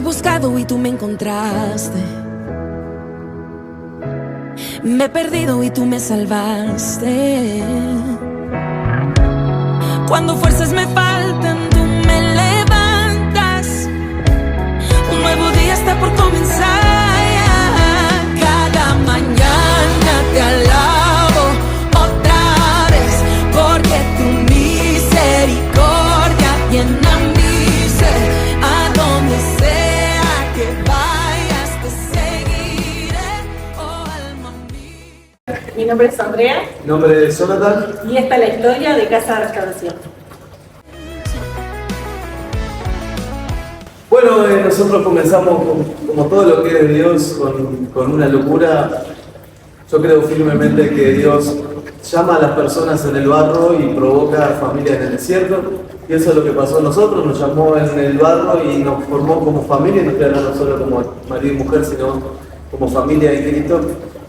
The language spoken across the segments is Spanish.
buscado y tú me encontraste. Me he perdido y tú me salvaste. Cuando fuerzas me faltan, tú me levantas. Un nuevo día está por comenzar. Cada mañana te alabo otra vez, porque tu misericordia llena mi ser. A donde sea que vayas te seguiré, oh alma mía. Mi nombre es Andrea. Mi nombre es Jonathan. Y esta es la historia de Casa de Restauración. Bueno, nosotros comenzamos como todo lo que es de Dios con una locura. Yo creo firmemente que Dios llama a las personas en el barro y provoca familias en el desierto. Y eso es lo que pasó a nosotros, nos llamó en el barro y nos formó como familia, no estoy hablando solo como marido y mujer, sino como familia en Cristo.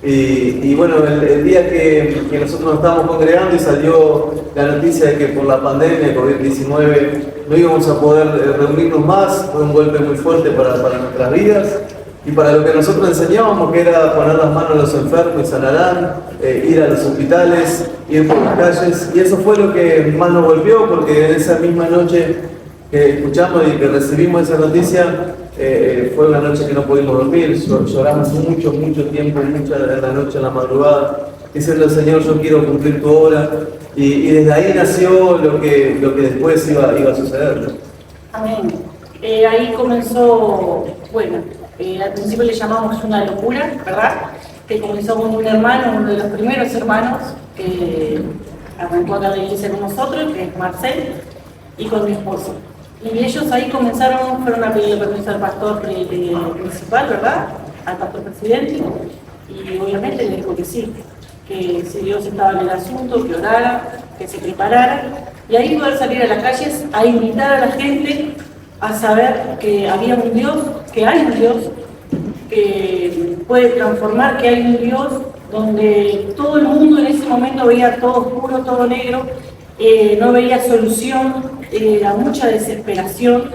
Y bueno, el día que nosotros nos estábamos congregando y salió la noticia de que por la pandemia, COVID-19, no íbamos a poder reunirnos más, fue un golpe muy fuerte para nuestras vidas y para lo que nosotros enseñábamos, que era poner las manos a los enfermos y sanarán, ir a los hospitales, ir por las calles, y eso fue lo que más nos golpeó, porque en esa misma noche que escuchamos y que recibimos esa noticia, fue una noche que no pudimos dormir, lloramos mucho tiempo, mucha de la noche, en la madrugada, diciendo: Señor, yo quiero cumplir tu obra, y desde ahí nació lo que después iba a suceder. Amén. Ahí comenzó, bueno, al principio le llamamos una locura, ¿verdad? Que comenzó con un hermano, uno de los primeros hermanos, que arrancó acá la iglesia con nosotros, que es Marcel, y con mi esposo. Y ellos ahí fueron a pedir permiso al pastor principal, ¿verdad? Al pastor presidente, y obviamente le dijo que sí, que si Dios estaba en el asunto, que orara, que se preparara, y ahí poder salir a las calles a invitar a la gente a saber que había un Dios, que hay un Dios, que puede transformar, que hay un Dios donde todo el mundo en ese momento veía todo oscuro, todo negro, no veía solución, era mucha desesperación,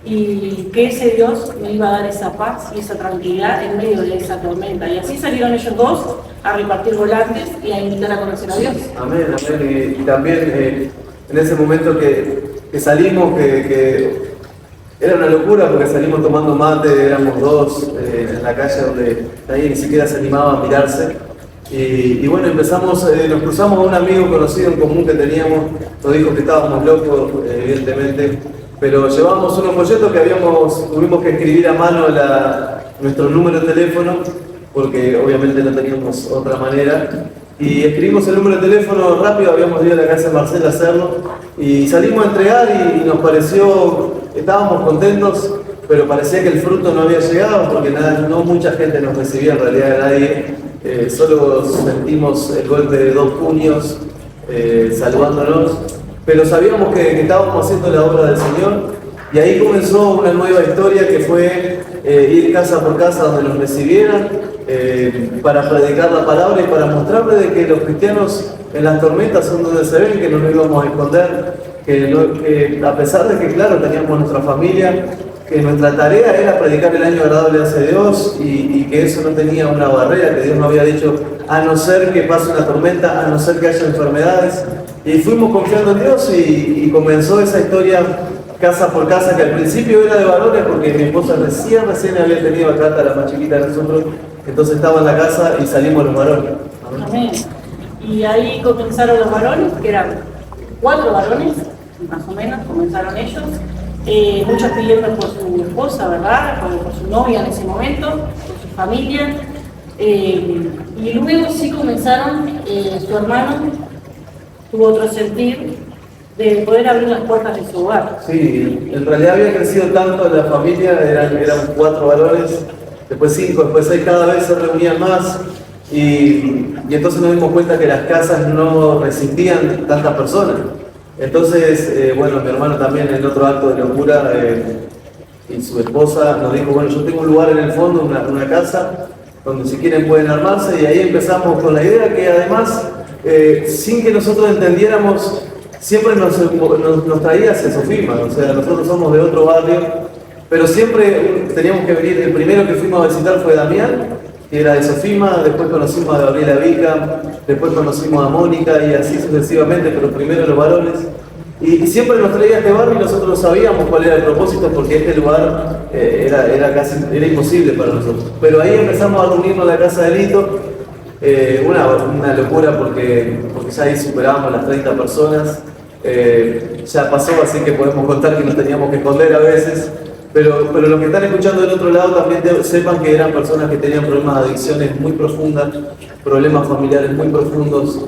y que ese Dios me iba a dar esa paz y esa tranquilidad en medio de esa tormenta. Y así salieron ellos dos a repartir volantes y a invitar a conocer a Dios. Amén, amén. Y también en ese momento que salimos, que era una locura porque salimos tomando mate, éramos dos en la calle donde nadie ni siquiera se animaba a mirarse. Y bueno, nos cruzamos a un amigo conocido en común que teníamos, nos dijo que estábamos locos, evidentemente, pero llevábamos unos folletos que tuvimos que escribir a mano nuestro número de teléfono, porque obviamente no teníamos otra manera, y escribimos el número de teléfono rápido, habíamos ido a la casa de Marcel a hacerlo, y salimos a entregar y nos pareció, estábamos contentos, pero parecía que el fruto no había llegado, porque no mucha gente nos recibía, en realidad nadie. Solo sentimos el golpe de dos puños saludándonos, pero sabíamos que estábamos haciendo la obra del Señor, y ahí comenzó una nueva historia que fue ir casa por casa donde nos recibieran para predicar la palabra y para mostrarles de que los cristianos en las tormentas son donde se ven, que no nos íbamos a esconder, que a pesar de que claro teníamos nuestra familia, que nuestra tarea era predicar el año agradable hacia Dios y que eso no tenía una barrera, que Dios nos había dicho, a no ser que pase una tormenta, a no ser que haya enfermedades. Y fuimos confiando en Dios y comenzó esa historia casa por casa, que al principio era de varones porque mi esposa recién había tenido acá hasta la más chiquita de nosotros, entonces estaba en la casa y salimos los varones. Amén. Y ahí comenzaron los varones, que eran 4 varones, más o menos, comenzaron ellos. Muchos pidiendo por su esposa, ¿verdad? Por su novia en ese momento, por su familia. Y luego sí comenzaron, su hermano tuvo otro sentir de poder abrir las puertas de su hogar. Sí, en realidad había crecido tanto la familia, eran 4 varones, después 5, después 6, cada vez se reunían más. Y entonces nos dimos cuenta que las casas no resistían tantas personas. Entonces, bueno, mi hermano también en otro acto de locura y su esposa nos dijo, bueno, yo tengo un lugar en el fondo, una casa, donde si quieren pueden armarse, y ahí empezamos con la idea que además, sin que nosotros entendiéramos, siempre nos traía ese sofisma. O sea, nosotros somos de otro barrio pero siempre teníamos que venir. El primero que fuimos a visitar fue Damián, que era de Sofima, después conocimos a Gabriela Vica, después conocimos a Mónica y así sucesivamente, pero primero los varones. Y siempre nos traía a este barrio y nosotros no sabíamos cuál era el propósito porque este lugar era imposible para nosotros. Pero ahí empezamos a reunirnos en la casa de Lito, una locura porque ya ahí superábamos las 30 personas. Ya pasó, así que podemos contar que nos teníamos que esconder a veces. Pero los que están escuchando del otro lado también sepan que eran personas que tenían problemas de adicciones muy profundas, problemas familiares muy profundos,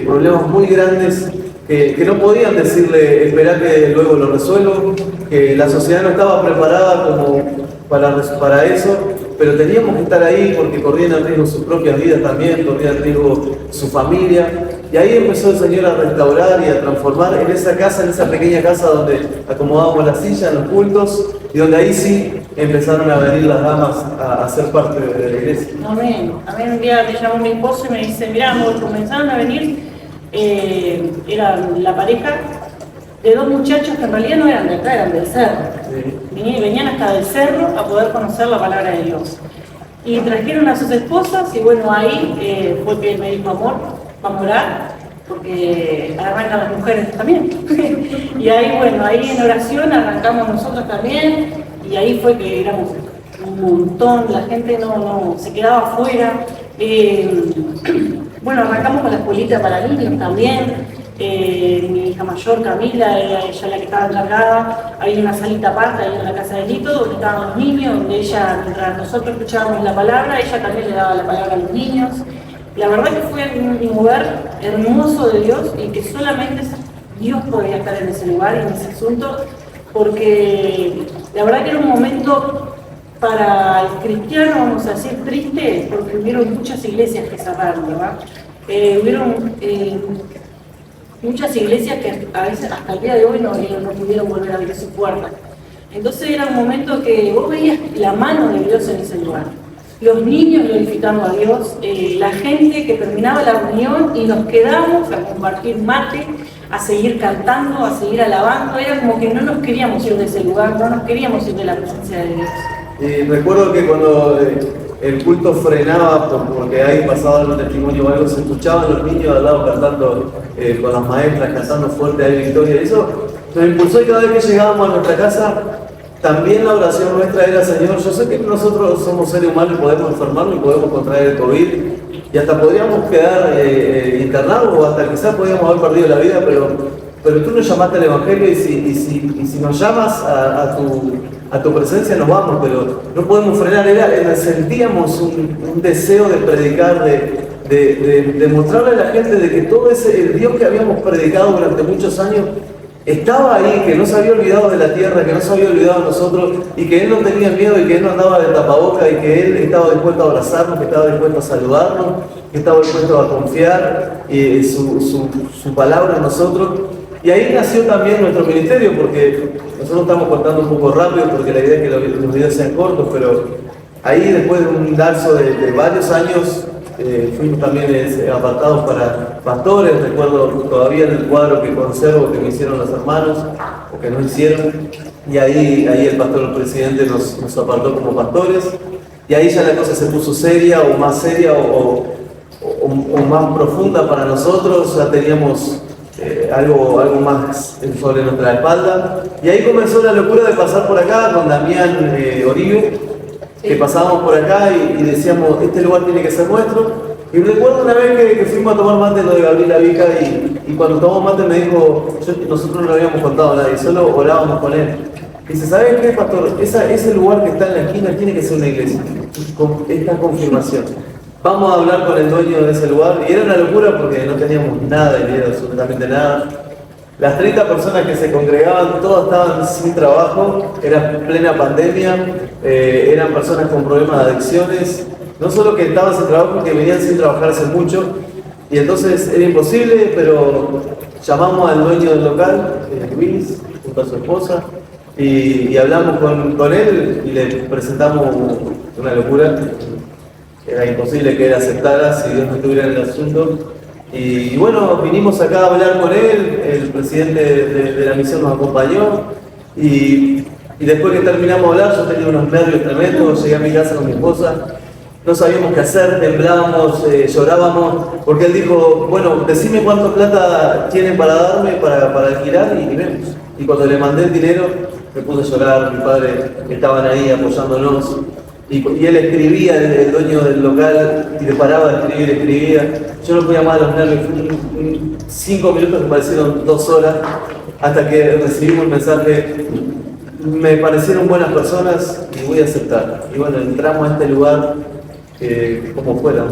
problemas muy grandes que no podían decirle, esperá que luego lo resuelvo, que la sociedad no estaba preparada como para eso, pero teníamos que estar ahí porque corrían en riesgo sus propias vidas también, corrían en riesgo su familia. Y ahí empezó el Señor a restaurar y a transformar en esa casa, en esa pequeña casa donde acomodábamos las sillas, los cultos, y donde ahí sí empezaron a venir las damas a ser parte de la iglesia. Amén. Amén. Un día me llamó mi esposo y me dice, mirá, amor, comenzaron a venir, era la pareja de dos muchachos que en realidad no eran de acá, eran del cerro. Sí. Venían hasta del cerro a poder conocer la palabra de Dios. Y trajeron a sus esposas y bueno, ahí fue que él me dijo, amor, vamos a orar, porque arrancan las mujeres también. Y ahí, bueno, ahí en oración arrancamos nosotros también, y ahí fue que éramos un montón, la gente no se quedaba afuera. Bueno, arrancamos con la escuelita para niños también. Mi hija mayor, Camila, era ella la que estaba encargada. Había una salita aparte ahí en la casa de Lito, donde estaban los niños, donde ella, mientras nosotros escuchábamos la palabra, ella también le daba la palabra a los niños. La verdad que fue un lugar hermoso de Dios y que solamente Dios podía estar en ese lugar y en ese asunto, porque la verdad que era un momento para el cristiano, vamos a decir, triste, porque hubieron muchas iglesias que cerraron, ¿verdad? Hubieron muchas iglesias que a veces hasta el día de hoy no pudieron volver a abrir sus puertas. Entonces era un momento que vos veías la mano de Dios en ese lugar. Los niños glorificando a Dios, la gente que terminaba la reunión y nos quedamos a compartir mate, a seguir cantando, a seguir alabando. Era como que no nos queríamos ir de ese lugar, no nos queríamos ir de la presencia de Dios. Y recuerdo que cuando el culto frenaba, porque ahí pasaba algún testimonio o algo, se escuchaban los niños al lado cantando con las maestras, cantando fuerte ahí Victoria. Eso nos impulsó y cada vez que llegábamos a nuestra casa, también la oración nuestra era, Señor, yo sé que nosotros somos seres humanos y podemos enfermarnos y podemos contraer el COVID y hasta podríamos quedar internados o hasta quizás podríamos haber perdido la vida, pero tú nos llamaste al Evangelio y si nos llamas a tu presencia nos vamos, pero no podemos frenar. Sentíamos un deseo de predicar, de mostrarle a la gente de que todo el Dios que habíamos predicado durante muchos años estaba ahí, que no se había olvidado de la tierra, que no se había olvidado de nosotros y que Él no tenía miedo y que Él no andaba de tapaboca y que Él estaba dispuesto a abrazarnos, que estaba dispuesto a saludarnos, que estaba dispuesto a confiar su palabra en nosotros. Y ahí nació también nuestro ministerio, porque nosotros estamos contando un poco rápido porque la idea es que los videos sean cortos, pero ahí después de un lapso de varios años fuimos también apartados para pastores. Recuerdo todavía en el cuadro que conservo que me hicieron los hermanos, o que nos hicieron, y ahí el pastor, el presidente, nos apartó como pastores, y ahí ya la cosa se puso seria o más profunda para nosotros. Ya teníamos algo más sobre nuestra espalda, y ahí comenzó la locura de pasar por acá con Damián Oribe, que pasábamos por acá y decíamos, este lugar tiene que ser nuestro. Y recuerdo una vez que fuimos a tomar mate lo de Gabriela Vica y cuando tomamos mate me dijo, nosotros no lo habíamos contado a nadie, solo orábamos con él. Dice, ¿sabes qué, pastor? Ese lugar que está en la esquina tiene que ser una iglesia, con esta confirmación. Vamos a hablar con el dueño de ese lugar. Y era una locura porque no teníamos nada de dinero, absolutamente nada. Las 30 personas que se congregaban, todas estaban sin trabajo, era plena pandemia, eran personas con problemas de adicciones, no solo que estaban sin trabajo, que venían sin trabajar hace mucho, y entonces era imposible, pero llamamos al dueño del local, Luis, junto a su esposa, y hablamos con él y le presentamos una locura. Era imposible que él aceptara si Dios no estuviera en el asunto. Y bueno, vinimos acá a hablar con él, el presidente de la misión nos acompañó y Y después que terminamos de hablar, yo tenía unos nervios tremendos, llegué a mi casa con mi esposa, no sabíamos qué hacer, temblábamos, llorábamos, porque él dijo, bueno, decime cuánta plata tienen para darme, para alquilar y vemos. Y cuando le mandé el dinero, me puse a llorar, mi padre estaban ahí apoyándonos. Y él escribía, el dueño del local, y le paraba de escribir, escribía. Yo no podía más los nervios, 5 minutos me parecieron 2 horas, hasta que recibimos el mensaje, me parecieron buenas personas y voy a aceptar. Y bueno, entramos a este lugar como fuera.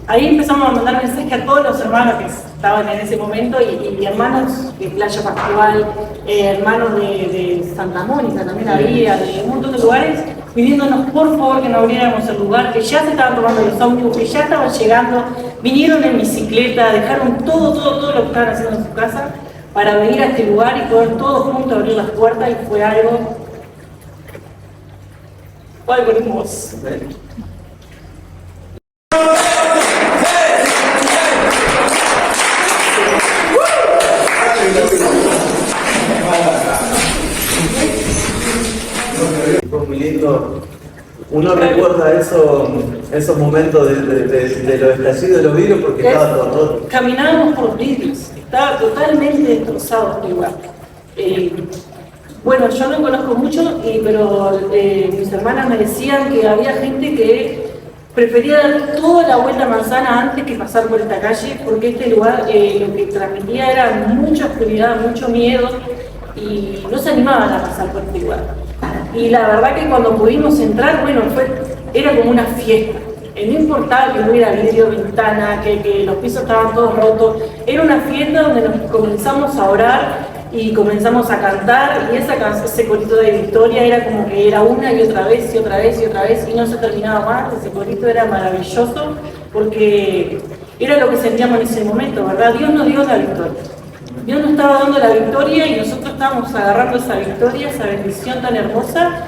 Ahí empezamos a mandar mensajes a todos los hermanos que estaban en ese momento y hermanos de Playa Pascual, hermanos de Santa Mónica también había, de un montón de lugares, pidiéndonos por favor que nos abriéramos el lugar, que ya se estaban tomando los ómnibus, que ya estaban llegando, vinieron en bicicleta, dejaron todo lo que estaban haciendo en su casa para venir a este lugar y poder todos juntos abrir las puertas, y fue algo hermoso. Fue muy lindo. Uno recuerda esos momentos de los estallidos de los vidrios porque estaba todo roto. Caminábamos por los vidrios, estaba totalmente destrozado este lugar. Bueno, yo no conozco mucho, pero mis hermanas me decían que había gente que prefería dar toda la vuelta a manzana antes que pasar por esta calle, porque este lugar lo que transmitía era mucha oscuridad, mucho miedo, y no se animaban a pasar por este lugar. Y la verdad que cuando pudimos entrar, bueno, era como una fiesta. No importaba que no hubiera vidrio, ventana, que los pisos estaban todos rotos, era una fiesta donde nos comenzamos a orar y comenzamos a cantar, y ese corito de victoria era como que era una y otra vez y otra vez y otra vez y no se terminaba más. Ese corito era maravilloso porque era lo que sentíamos en ese momento, ¿verdad? Dios nos dio la victoria. Dios nos estaba dando la victoria y nosotros estábamos agarrando esa victoria, esa bendición tan hermosa,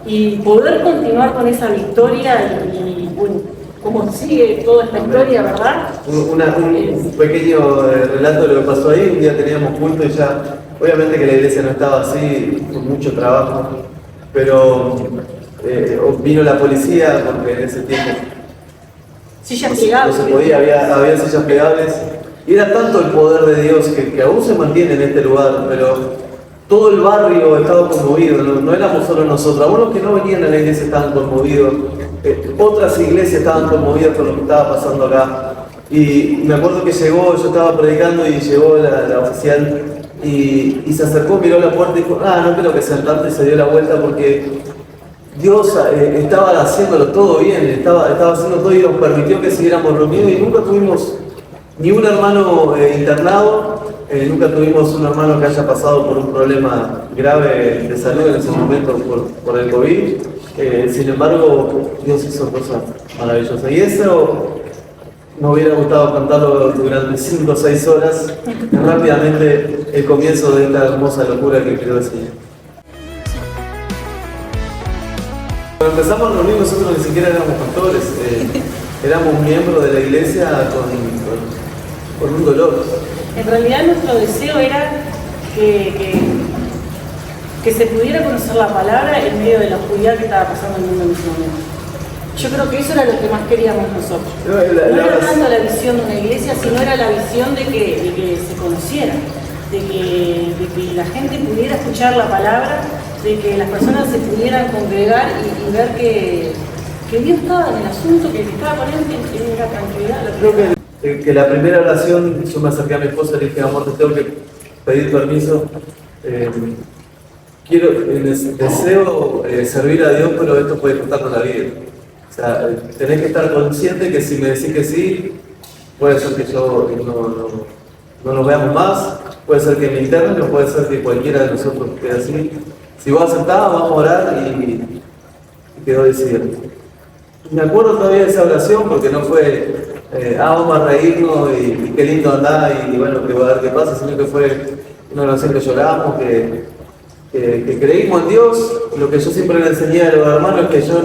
y poder continuar con esa victoria y bueno, cómo sigue toda esta historia, ¿verdad? Un pequeño relato de lo que pasó ahí. Un día teníamos culto y ya, obviamente que la iglesia no estaba así, con mucho trabajo, pero vino la policía porque en ese tiempo sillas plegables. No se podía, había sillas plegables. Y era tanto el poder de Dios que aún se mantiene en este lugar, pero todo el barrio estaba conmovido, no éramos solo nosotros. Algunos que no venían a la iglesia estaban conmovidos, otras iglesias estaban conmovidas con lo que estaba pasando acá. Y me acuerdo que yo estaba predicando y llegó la oficial y se acercó, miró la puerta y dijo, no creo que sea tanto, y se dio la vuelta porque Dios estaba haciéndolo todo bien, estaba haciendo todo y nos permitió que siguiéramos reunidos, y nunca tuvimos ni un hermano internado, nunca tuvimos un hermano que haya pasado por un problema grave de salud en ese momento por el COVID. Sin embargo, Dios hizo cosas maravillosas. Y eso me hubiera gustado contarlo durante 5 o 6 horas, rápidamente el comienzo de esta hermosa locura que quiero decir. Cuando empezamos a reunir, nosotros ni siquiera éramos pastores, éramos miembros de la iglesia con un dolor. En realidad nuestro deseo era que se pudiera conocer la palabra en medio de la oscuridad que estaba pasando en el mundo en ese momento. Yo creo que eso era lo que más queríamos nosotros. No era tanto la visión de una iglesia, sino era la visión de que se conociera, de que la gente pudiera escuchar la palabra, de que las personas se pudieran congregar y ver que Dios estaba en el asunto, que estaba poniendo en la tranquilidad. Creo que la primera oración, yo me acerqué a mi esposa y le dije, amor, te tengo que pedir permiso. Deseo servir a Dios, pero esto puede costarnos la vida. O sea, tenés que estar consciente que si me decís que sí, puede ser que yo no nos veamos más, puede ser que me internen o puede ser que cualquiera de nosotros quede así. Si vos aceptás, vamos a orar y quedó decidido. Me acuerdo todavía de esa oración porque no fue vamos a reírnos y qué lindo andar y bueno, que va a ver qué pasa, sino que fue una oración que lloramos, que creímos en Dios. Lo que yo siempre le enseñé a los hermanos es que yo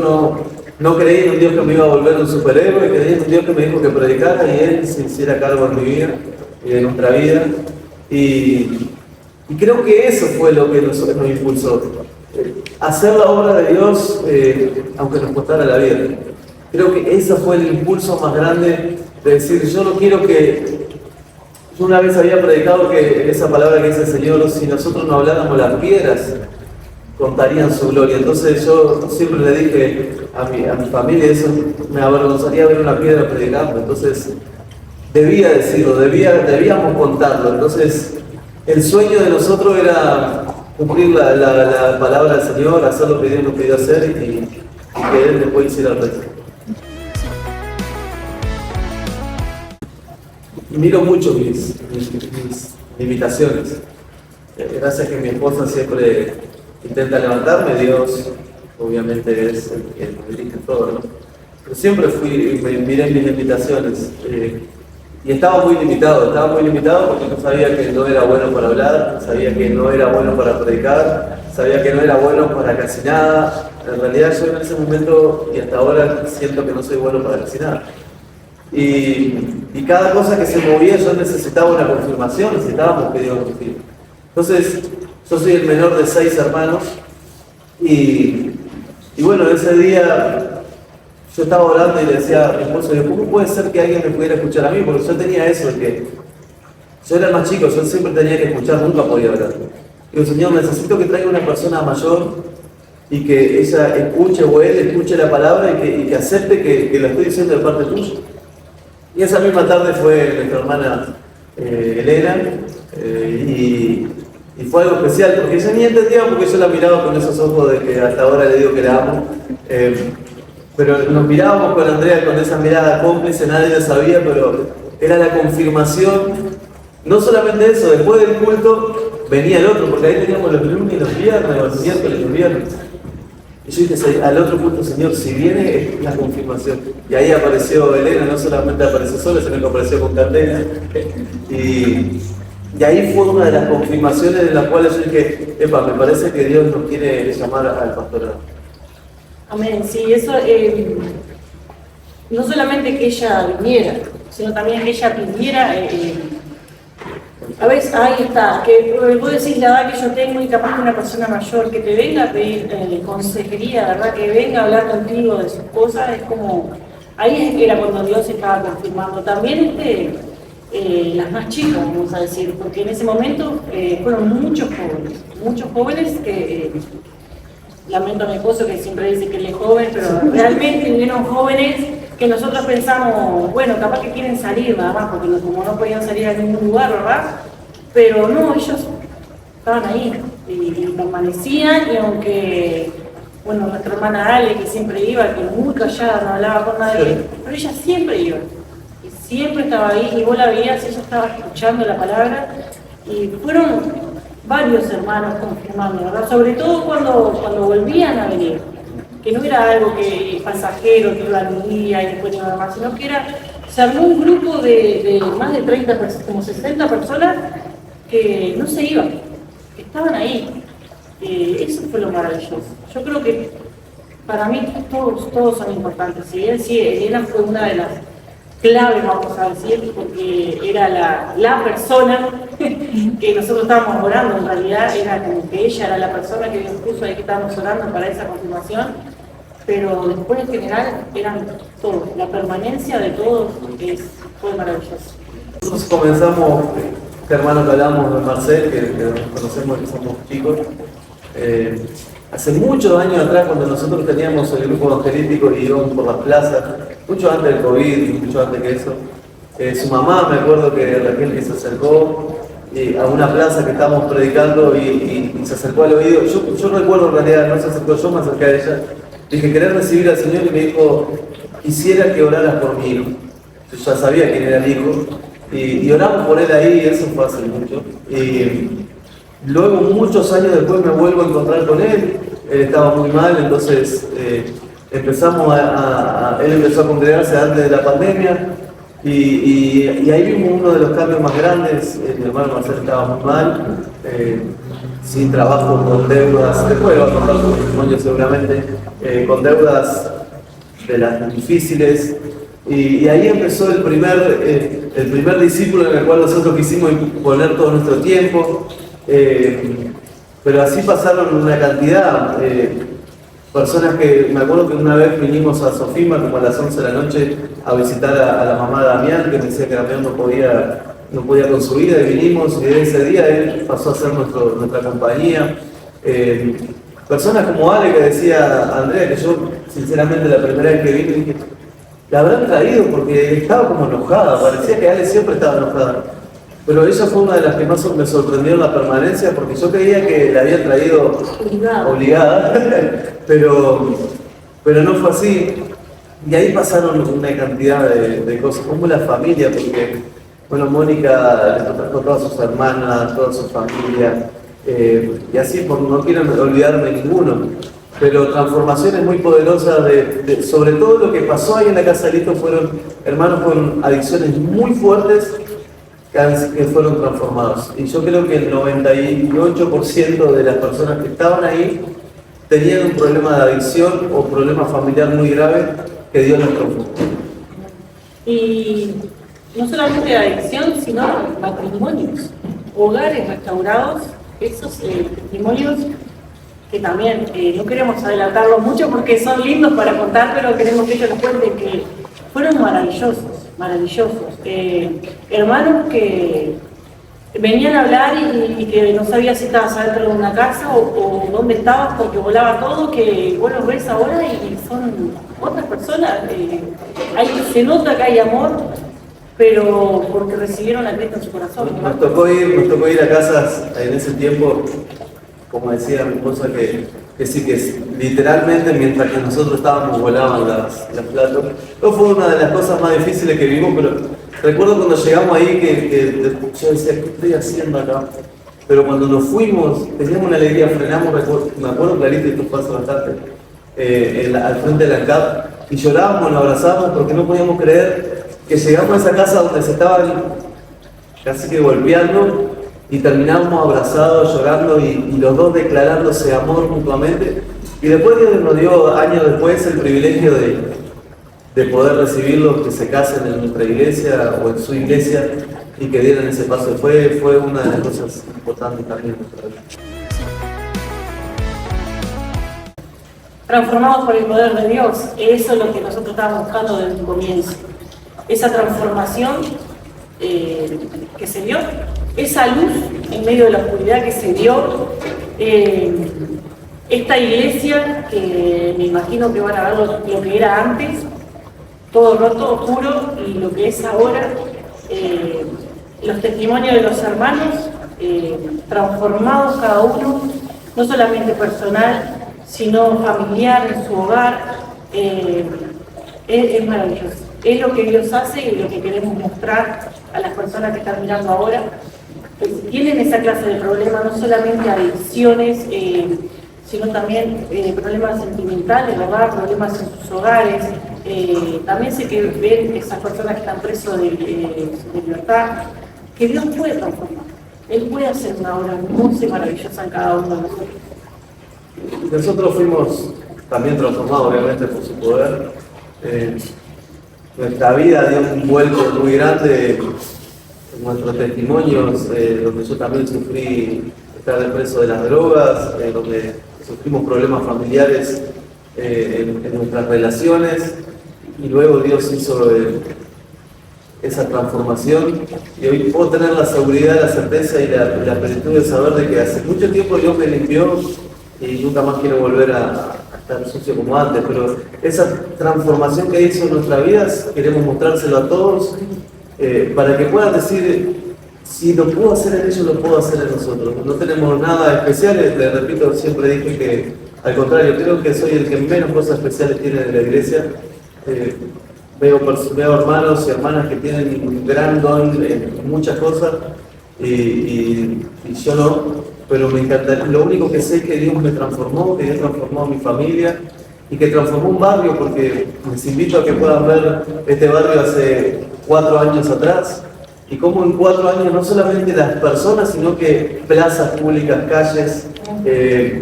no creí en un Dios que me iba a volver un superhéroe, creí en un Dios que me dijo que predicara y Él se hiciera cargo en mi vida y en nuestra vida. Y Y creo que eso fue lo que nos impulsó. Hacer la obra de Dios, aunque nos costara la vida. Creo que ese fue el impulso más grande de decir, yo no quiero que... Yo una vez había predicado que esa palabra que dice el Señor, si nosotros no habláramos, las piedras contarían su gloria. Entonces yo siempre le dije a mi familia, eso me avergonzaría ver una piedra predicando. Entonces debía decirlo, debíamos contarlo. Entonces el sueño de nosotros era cumplir la palabra del Señor, hacer lo que Dios nos pidió hacer y que Él después hiciera el resto. Y miro mucho mis limitaciones. Gracias que mi esposa siempre intenta levantarme, Dios obviamente es el que me dirige todo, ¿no? Pero siempre miré mis limitaciones. Y estaba muy limitado porque no sabía que no era bueno para hablar, sabía que no era bueno para predicar, sabía que no era bueno para casi nada. En realidad yo en ese momento y hasta ahora siento que no soy bueno para casi nada. Y cada cosa que se movía yo necesitaba una confirmación, necesitábamos que Dios nos confirme. Entonces, yo soy el menor de 6 hermanos y bueno, ese día yo estaba orando y le decía a mi esposo, ¿cómo puede ser que alguien me pudiera escuchar a mí? Porque yo tenía eso, de que yo era el más chico, yo siempre tenía que escuchar, nunca podía hablar. Digo, Señor, necesito que traiga una persona mayor y que ella escuche o él escuche la palabra y que acepte que la estoy diciendo de parte tuya. Y esa misma tarde fue nuestra hermana Elena y fue algo especial porque ella ni entendía porque yo la miraba con esos ojos de que hasta ahora le digo que la amo. Pero nos mirábamos con Andrea con esa mirada cómplice, nadie lo sabía, pero era la confirmación. No solamente eso, después del culto venía el otro, porque ahí teníamos los lunes y los viernes, los miércoles y los viernes. Y yo dije, al otro culto, Señor, si viene es la confirmación. Y ahí apareció Elena, no solamente apareció sola, sino que apareció con Candela. Y ahí fue una de las confirmaciones en las cuales yo dije, me parece que Dios nos quiere llamar al pastorado. Amén, sí, eso no solamente que ella viniera, sino también que ella pidiera. A veces, ahí está, que vos decís la edad que yo tengo y capaz que una persona mayor que te venga a pedir consejería, ¿verdad? Que venga a hablar contigo de sus cosas, es como, ahí era cuando Dios estaba confirmando. También las más chicas, vamos a decir, porque en ese momento fueron muchos jóvenes que, lamento a mi esposo que siempre dice que él es joven, pero realmente vinieron jóvenes que nosotros pensamos, bueno, capaz que quieren salir nada más, porque como no podían salir a ningún lugar, ¿verdad? Pero no, ellos estaban ahí y permanecían, y aunque, bueno, nuestra hermana Ale, que siempre iba, que muy callada, no hablaba con nadie, pero ella siempre iba, y siempre estaba ahí, y vos la veías, ella estaba escuchando la palabra, y fueron varios hermanos confirmando, ¿verdad? Sobre todo cuando volvían a venir. Que no era algo que pasajero, que iban un día y después iban más, sino que se armó un grupo de más de 30 personas, como 60 personas que no se iban, que estaban ahí. Eso fue lo maravilloso. Yo creo que para mí todos son importantes. Si bien sí, Elena fue una de las claves, vamos a decir, porque era la persona que nosotros estábamos orando, en realidad era como que ella era la persona que Dios puso ahí que estábamos orando para esa confirmación. Pero después en general eran todos, la permanencia de todos fue maravilloso. Nosotros comenzamos, hermano que hablamos de Marcel, que nos conocemos que somos chicos, hace muchos años atrás cuando nosotros teníamos el grupo evangelístico y íbamos por las plazas, mucho antes del COVID, mucho antes que eso, su mamá, me acuerdo que Raquel que se acercó a una plaza que estábamos predicando y se acercó al oído, yo no recuerdo en realidad, no se acercó, yo me acerqué a ella. Dije, ¿querés recibir al Señor? Y me dijo, quisiera que oraras por mi hijo. Yo ya sabía quién era el hijo. Y oramos por él ahí, eso fue hace mucho. Y luego, muchos años después, me vuelvo a encontrar con él. Él estaba muy mal, entonces él empezó a congregarse antes de la pandemia. Y ahí vimos uno de los cambios más grandes. Mi hermano Marcelo estaba muy mal. Sin trabajo, con deudas, después va a contar su testimonio seguramente, con deudas de las difíciles, y ahí empezó el primer discípulo en el cual nosotros quisimos poner todo nuestro tiempo, Pero así pasaron una cantidad. Personas que, me acuerdo que una vez vinimos a Sofima como a las 11 de la noche a visitar a la mamá de Damián, que me decía que Damián no podía con su vida, y vinimos, y desde ese día él pasó a ser nuestra compañía. Personas como Ale, que decía Andrea, que yo sinceramente la primera vez que vine dije, la habrán traído porque estaba como enojada, parecía que Ale siempre estaba enojada. Pero ella fue una de las que más me sorprendió en la permanencia, porque yo creía que la había traído obligada, pero no fue así. Y ahí pasaron una cantidad de cosas, como la familia, porque, bueno, Mónica le trajo todas sus hermanas, toda su familia, y así, no quiero olvidarme ninguno. Pero transformaciones muy poderosas, sobre todo lo que pasó ahí en la casa de Lito, fueron hermanos con adicciones muy fuertes, que fueron transformados. Y yo creo que el 98% de las personas que estaban ahí tenían un problema de adicción o problema familiar muy grave que Dios les transformó. Y no solamente de adicción, sino matrimonios, hogares restaurados, esos testimonios que también no queremos adelantarlos mucho porque son lindos para contar, pero queremos que ellos nos cuenten que fueron maravillosos. Hermanos que venían a hablar y que no sabías si estabas adentro de una casa o dónde estabas porque volaba todo, que bueno, ves ahora y son otras personas. Ahí se nota que hay amor, pero porque recibieron a Cristo en su corazón. Nos tocó ir a casas en ese tiempo, como decía mi esposa, que sí, que literalmente mientras que nosotros estábamos volaban las platos. No fue una de las cosas más difíciles que vivimos, pero recuerdo cuando llegamos ahí que yo decía, ¿qué estoy haciendo acá? Pero cuando nos fuimos, teníamos una alegría, frenamos, me acuerdo clarito, y esto pasa bastante, al frente de la CAP, y llorábamos, nos abrazábamos porque no podíamos creer que llegamos a esa casa donde se estaban casi que golpeando, y terminamos abrazados, llorando y los dos declarándose amor mutuamente. Y después Dios nos dio, años después, el privilegio de poder recibirlos, que se casen en nuestra iglesia o en su iglesia y que dieran ese paso. Fue una de las cosas importantes también en nuestra vida. Transformados por el poder de Dios, eso es lo que nosotros estábamos buscando desde el comienzo. Esa transformación que se dio, esa luz en medio de la oscuridad que se dio, esta iglesia que me imagino que van a ver lo que era antes, todo roto, oscuro, y lo que es ahora, los testimonios de los hermanos, transformados cada uno, no solamente personal, sino familiar, en su hogar, es maravilloso. Es lo que Dios hace y lo que queremos mostrar a las personas que están mirando ahora. Pues, tienen esa clase de problemas, no solamente adicciones, sino también problemas sentimentales, ¿verdad? Problemas en sus hogares. También sé que ven esas personas que están presos de libertad, que Dios puede transformar. Él puede hacer una obra hermosa y maravillosa en cada uno de nosotros. Nosotros fuimos también transformados, obviamente, por su poder. Nuestra vida dio un vuelco muy grande en nuestros testimonios, donde yo también sufrí estar preso de las drogas, donde sufrimos problemas familiares en nuestras relaciones, y luego Dios hizo esa transformación, y hoy puedo tener la seguridad, la certeza y la plenitud de saber de que hace mucho tiempo Dios me limpió y nunca más quiero volver a estar sucio como antes, pero esa transformación que hizo en nuestras vidas queremos mostrárselo a todos, para que puedan decir, si lo puedo hacer en ellos, lo puedo hacer en nosotros. No tenemos nada especial, les repito, siempre dije que al contrario, creo que soy el que menos cosas especiales tiene de la iglesia. Veo hermanos y hermanas que tienen un gran don en muchas cosas y yo no, pero me encanta. Lo único que sé es que Dios me transformó, que Dios transformó a mi familia y que transformó un barrio, porque les invito a que puedan ver este barrio hace 4 años atrás y cómo en 4 años no solamente las personas, sino que plazas públicas, calles,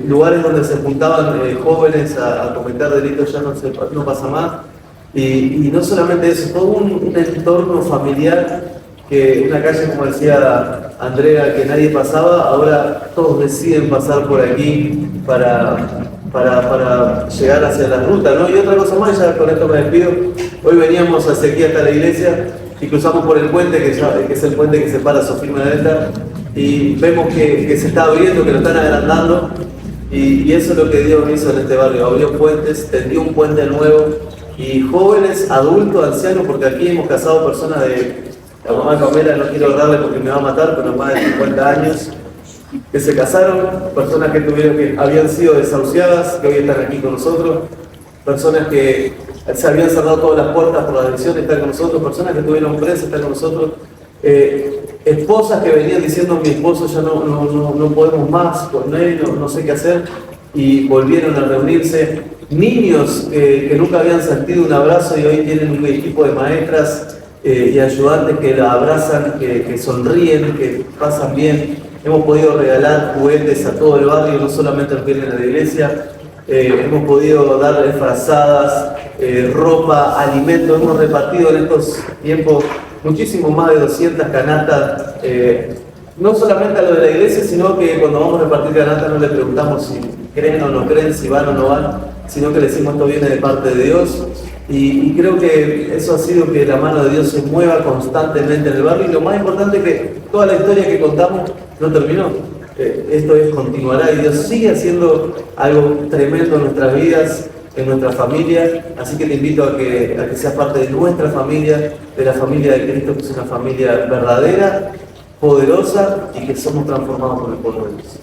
lugares donde se juntaban jóvenes a cometer delitos ya no pasa más. Y no solamente eso, todo un entorno familiar que una calle, como decía Andrea, que nadie pasaba, ahora todos deciden pasar por aquí para llegar hacia la ruta, ¿no? Y otra cosa más, ya con esto me despido, hoy veníamos hacia aquí hasta la iglesia y cruzamos por el puente, que es el puente que separa Sofía y Margarita, y vemos que se está abriendo, que lo están agrandando, y eso es lo que Dios hizo en este barrio, abrió puentes, tendió un puente nuevo, y jóvenes, adultos, ancianos, porque aquí hemos casado personas de, la mamá Camela, no quiero darle porque me va a matar, pero más de 50 años, que se casaron, personas que habían sido desahuciadas, que hoy están aquí con nosotros, personas que se habían cerrado todas las puertas por la adicción, están con nosotros, personas que estuvieron presas, están con nosotros, esposas que venían diciendo, mi esposo ya no podemos más con él, no sé qué hacer, y volvieron a reunirse, niños que nunca habían sentido un abrazo y hoy tienen un equipo de maestras y ayudantes que la abrazan, que sonríen, que pasan bien. Hemos podido regalar juguetes a todo el barrio, no solamente a los que vienen a la iglesia. Hemos podido darles frazadas, ropa, alimentos. Hemos repartido en estos tiempos muchísimo más de 200 canastas, no solamente a lo de la iglesia, sino que cuando vamos a repartir canastas no les preguntamos si creen o no creen, si van o no van, sino que le decimos esto viene de parte de Dios. Y creo que eso ha sido que la mano de Dios se mueva constantemente en el barrio. Y lo más importante es que toda la historia que contamos no terminó. Esto continuará y Dios sigue haciendo algo tremendo en nuestras vidas, en nuestra familia. Así que te invito a que seas parte de nuestra familia, de la familia de Cristo, que es una familia verdadera, poderosa y que somos transformados por el poder de Dios.